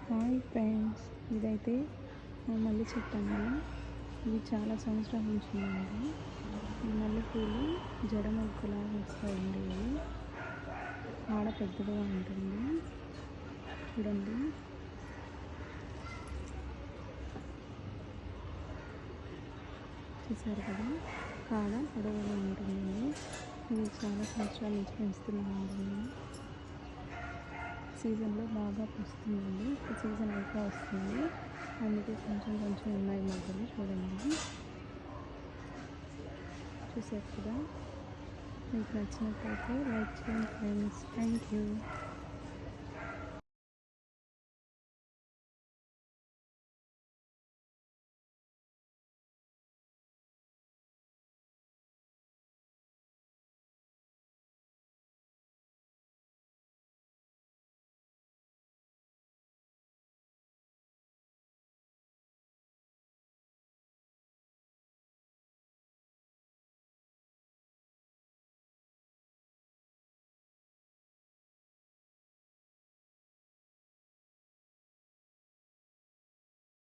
Hi friends, ఇదైతే మా మల్లె చెట్టు అండి. ఇది చాలా సంవత్సరాల నుంచి ఉందండి. ఈ మల్లెపూలు జడ మొగ్గలాగా వస్తాయండి. ఇవి కాడ పెద్దగా ఉంటుంది. చూడండి, చూసారు కదా, కాడ పొడవుగా ఉంటుందండి. ఇది చాలా సంవత్సరాల నుంచి పెంచుతున్నామండి మేము. సీజన్లో బాగా పూస్తుందండి. ఇప్పుడు సీజన్ అయిపో వస్తుంది, అందుకే కొంచెం కొంచెం ఉన్నాయి మొగ్గలు. చూడండి, చూసారు కదా. మీకు నచ్చినట్లయితే లైక్ చేయండి ఫ్రెండ్స్. Thank you.